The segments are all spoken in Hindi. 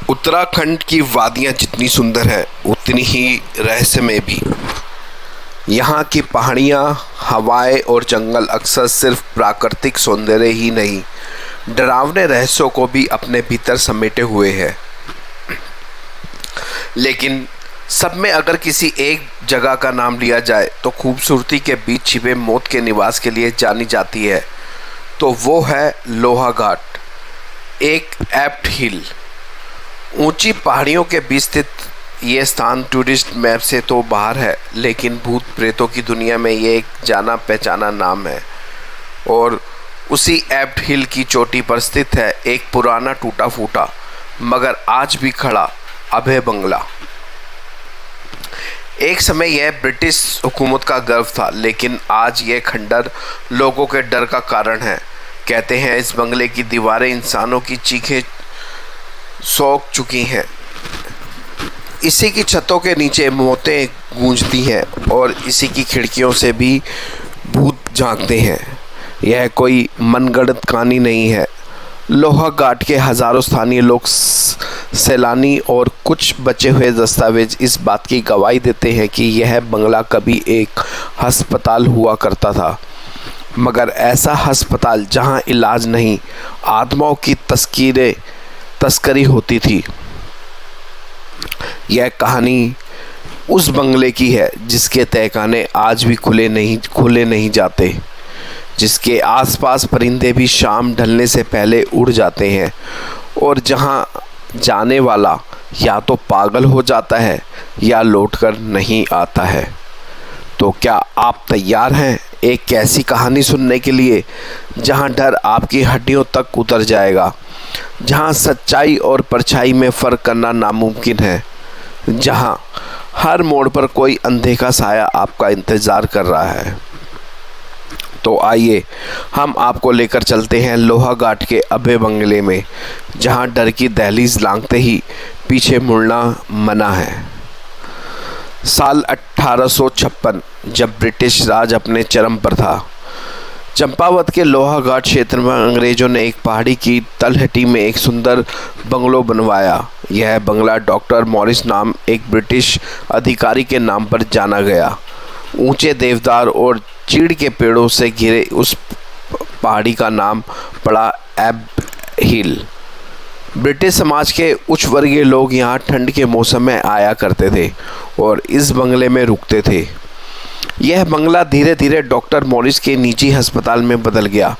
उत्तराखंड की वादियाँ जितनी सुंदर है उतनी ही रहस्यमय भी। यहाँ की पहाड़ियाँ, हवाएं और जंगल अक्सर सिर्फ प्राकृतिक सौंदर्य ही नहीं, डरावने रहस्यों को भी अपने भीतर समेटे हुए हैं। लेकिन सब में अगर किसी एक जगह का नाम लिया जाए तो खूबसूरती के बीच छिपे मौत के निवास के लिए जानी जाती है, तो वो है लोहाघाट, एक एब्ट हिल। ऊंची पहाड़ियों के बीच स्थित ये स्थान टूरिस्ट मैप से तो बाहर है, लेकिन भूत प्रेतों की दुनिया में ये एक जाना पहचाना नाम है। और उसी एब्ट हिल की चोटी पर स्थित है एक पुराना टूटा फूटा मगर आज भी खड़ा अभय बंगला। एक समय यह ब्रिटिश हुकूमत का गर्व था, लेकिन आज यह खंडर लोगों के डर का कारण है। कहते हैं इस बंगले की दीवारें इंसानों की चीखें सोख चुकी हैं। इसी की छतों के नीचे मौतें गूंजती हैं और इसी की खिड़कियों से भी भूत झांकते हैं। यह कोई मनगढ़ंत कहानी नहीं है। लोहाघाट के हज़ारों स्थानीय लोग, सैलानी और कुछ बचे हुए दस्तावेज इस बात की गवाही देते हैं कि यह बंगला कभी एक अस्पताल हुआ करता था, मगर ऐसा अस्पताल जहां इलाज नहीं, आत्माओं की तस्करी होती थी। यह कहानी उस बंगले की है जिसके तहखाने आज भी खुले नहीं जाते, जिसके आसपास परिंदे भी शाम ढलने से पहले उड़ जाते हैं और जहां जाने वाला या तो पागल हो जाता है या लौटकर नहीं आता है। तो क्या आप तैयार हैं एक ऐसी कहानी सुनने के लिए जहां डर आपकी हड्डियों तक उतर जाएगा, जहां सच्चाई और परछाई में फ़र्क करना नामुमकिन है, जहां हर मोड़ पर कोई अनदेखा साया आपका इंतज़ार कर रहा है? तो आइए हम आपको लेकर चलते हैं लोहाघाट के अभय बंगले में, जहां डर की दहलीज लांघते ही पीछे मुड़ना मना है। साल 1856, जब ब्रिटिश राज अपने चरम पर था, चंपावत के लोहाघाट क्षेत्र में अंग्रेज़ों ने एक पहाड़ी की तलहटी में एक सुंदर बंगलो बनवाया। यह बंगला डॉक्टर मॉरिस नाम एक ब्रिटिश अधिकारी के नाम पर जाना गया। ऊंचे देवदार और चीड़ के पेड़ों से घिरे उस पहाड़ी का नाम पड़ा एब्ट हिल। ब्रिटिश समाज के उच्च वर्गीय लोग यहाँ ठंड के मौसम में आया करते थे और इस बंगले में रुकते थे। यह बंगला धीरे धीरे डॉक्टर मॉरिस के निजी अस्पताल में बदल गया,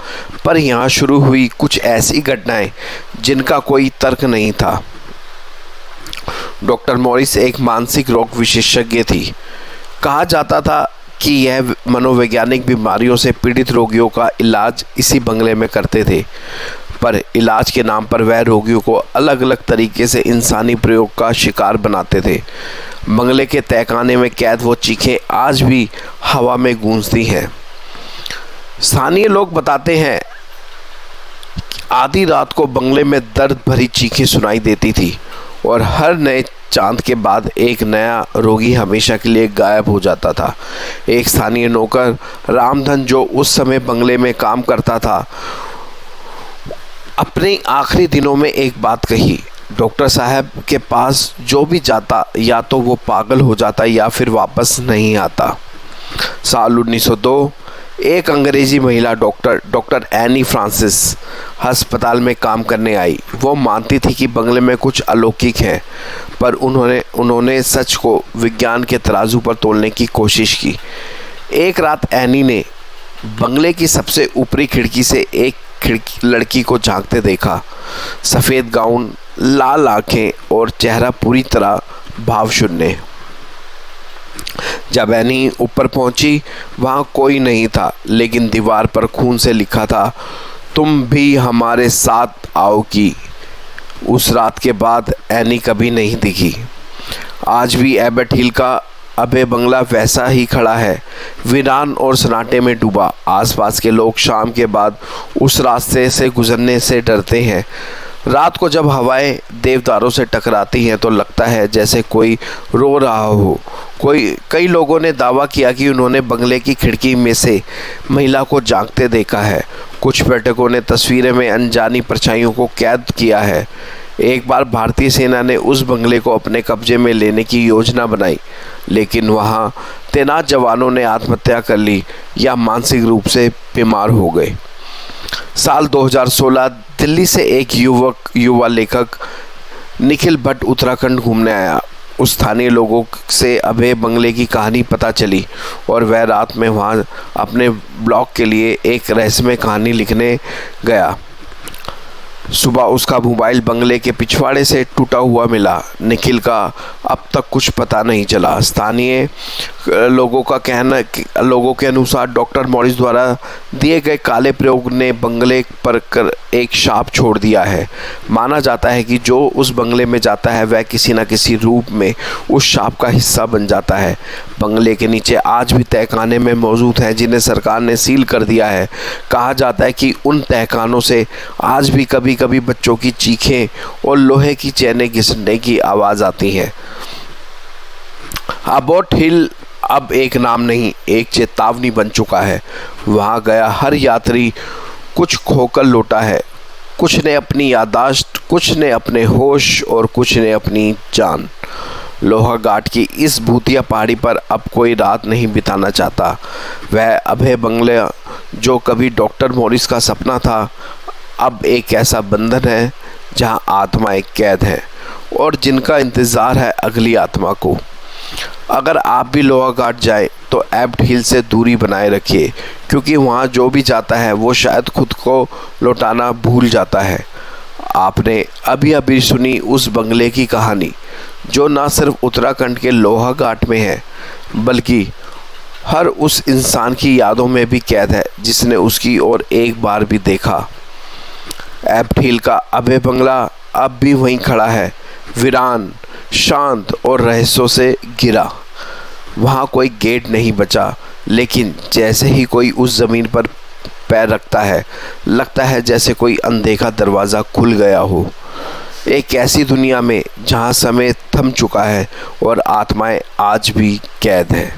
पर यहाँ शुरू हुई कुछ ऐसी घटनाएं जिनका कोई तर्क नहीं था। डॉक्टर मॉरिस एक मानसिक रोग विशेषज्ञ थी। कहा जाता था कि यह मनोवैज्ञानिक बीमारियों से पीड़ित रोगियों का इलाज इसी बंगले में करते थे, पर इलाज के नाम पर वह रोगियों को अलग अलग तरीके से इंसानी प्रयोग का शिकार बनाते थे। बंगले के तहखाने में कैद वो चीखें आज भी हवा में गूंजती हैं। स्थानीय लोग बताते हैं आधी रात को बंगले में दर्द भरी चीखें सुनाई देती थी और हर नए चांद के बाद एक नया रोगी हमेशा के लिए गायब हो जाता था। एक स्थानीय नौकर रामधन, जो उस समय बंगले में काम करता था, अपने आखिरी दिनों में एक बात कही, डॉक्टर साहब के पास जो भी जाता या तो वो पागल हो जाता या फिर वापस नहीं आता। साल 1902 एक अंग्रेजी महिला डॉक्टर एनी फ्रांसिस अस्पताल में काम करने आई। वो मानती थी कि बंगले में कुछ अलौकिक है, पर उन्होंने सच को विज्ञान के तराजू पर तोलने की कोशिश की। एक रात एनी ने बंगले की सबसे ऊपरी खिड़की से एक लड़की को झांकते देखा। सफ़ेद गाउन, लाल आंखें और चेहरा पूरी तरह भावशून्य। जब एनी ऊपर पहुंची, वहां कोई नहीं था, लेकिन दीवार पर खून से लिखा था, तुम भी हमारे साथ आओगी। उस रात के बाद एनी कभी नहीं दिखी। आज भी एब्ट हिल का अभय बंगला वैसा ही खड़ा है, वीरान और सन्नाटे में डूबा। आसपास के लोग शाम के बाद उस रास्ते से गुजरने से डरते हैं। रात को जब हवाएं देवदारों से टकराती हैं तो लगता है जैसे कोई रो रहा हो। कई लोगों ने दावा किया कि उन्होंने बंगले की खिड़की में से महिला को झांकते देखा है। कुछ पर्यटकों ने तस्वीरें में अनजानी परछाइयों को कैद किया है। एक बार भारतीय सेना ने उस बंगले को अपने कब्जे में लेने की योजना बनाई, लेकिन वहां तैनात जवानों ने आत्महत्या कर ली या मानसिक रूप से बीमार हो गए। साल 2016 दिल्ली से एक युवा लेखक निखिल भट्ट उत्तराखंड घूमने आया। उस स्थानीय लोगों से अभय बंगले की कहानी पता चली और वह रात में वहां अपने ब्लॉग के लिए एक रहस्यमय कहानी लिखने गया। सुबह उसका मोबाइल बंगले के पिछवाड़े से टूटा हुआ मिला। निखिल का अब तक कुछ पता नहीं चला। स्थानीय लोगों के अनुसार डॉक्टर मॉरिस द्वारा दिए गए काले प्रयोग ने बंगले पर एक शाप छोड़ दिया है। माना जाता है कि जो उस बंगले में जाता है वह किसी न किसी रूप में उस शाप का हिस्सा बन जाता है। बंगले के नीचे आज भी तहखाने में मौजूद हैं जिन्हें सरकार ने सील कर दिया है। कहा जाता है कि उन तहखानों से आज भी कभी कभी बच्चों की चीखें और लोहे की चैनें घिसने की आवाज़ आती है। अबॉट हिल अब एक नाम नहीं, एक चेतावनी बन चुका है। वहां गया हर यात्री कुछ खोकर लौटा है। कुछ ने अपनी याददाश्त, कुछ ने अपने होश और कुछ ने अपनी जान। लोहाघाट की इस भूतिया पहाड़ी पर अब कोई रात नहीं बिताना चाहता। वह अभय बंगला जो कभी डॉक्टर मॉरिस का सपना था, अब एक ऐसा बंधन है जहां आत्माएं कैद हैं और जिनका इंतज़ार है अगली आत्मा को। अगर आप भी लोहाघाट जाएं तो एब्ट हिल से दूरी बनाए रखिए, क्योंकि वहां जो भी जाता है वो शायद खुद को लौटाना भूल जाता है। आपने अभी अभी सुनी उस बंगले की कहानी जो न सिर्फ उत्तराखंड के लोहाघाट में है, बल्कि हर उस इंसान की यादों में भी कैद है जिसने उसकी ओर एक बार भी देखा। एब्ट हिल का अभय बंगला अब भी वहीं खड़ा है, वीरान, शांत और रहस्यों से घिरा। वहाँ कोई गेट नहीं बचा, लेकिन जैसे ही कोई उस ज़मीन पर पैर रखता है, लगता है जैसे कोई अनदेखा दरवाज़ा खुल गया हो। एक ऐसी दुनिया में जहाँ समय थम चुका है और आत्माएं आज भी कैद हैं।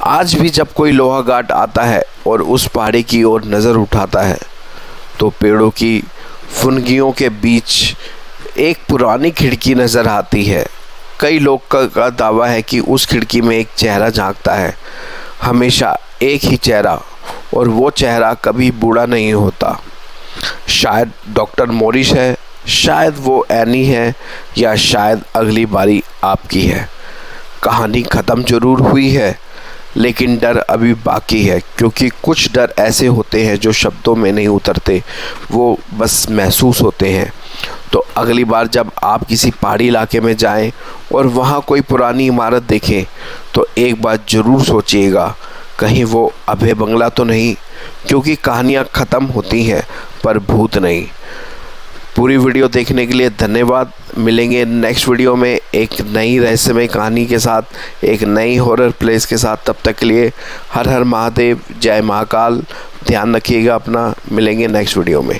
आज भी जब कोई लोहाघाट आता है और उस पहाड़ी की ओर नज़र उठाता है, तो पेड़ों की फुनगियों के बीच एक पुरानी खिड़की नज़र आती है। कई लोग का दावा है कि उस खिड़की में एक चेहरा झांकता है, हमेशा एक ही चेहरा, और वो चेहरा कभी बूढ़ा नहीं होता। शायद डॉक्टर मॉरिस है, शायद वो एनी है, या शायद अगली बारी आपकी है। कहानी ख़त्म जरूर हुई है, लेकिन डर अभी बाकी है, क्योंकि कुछ डर ऐसे होते हैं जो शब्दों में नहीं उतरते, वो बस महसूस होते हैं। तो अगली बार जब आप किसी पहाड़ी इलाके में जाएं और वहाँ कोई पुरानी इमारत देखें, तो एक बात ज़रूर सोचिएगा, कहीं वो अभय बंगला तो नहीं, क्योंकि कहानियाँ ख़त्म होती हैं पर भूत नहीं। पूरी वीडियो देखने के लिए धन्यवाद। मिलेंगे नेक्स्ट वीडियो में एक नई रहस्यमय कहानी के साथ, एक नई हॉरर प्लेस के साथ। तब तक के लिए हर हर महादेव, जय महाकाल। ध्यान रखिएगा अपना। मिलेंगे नेक्स्ट वीडियो में।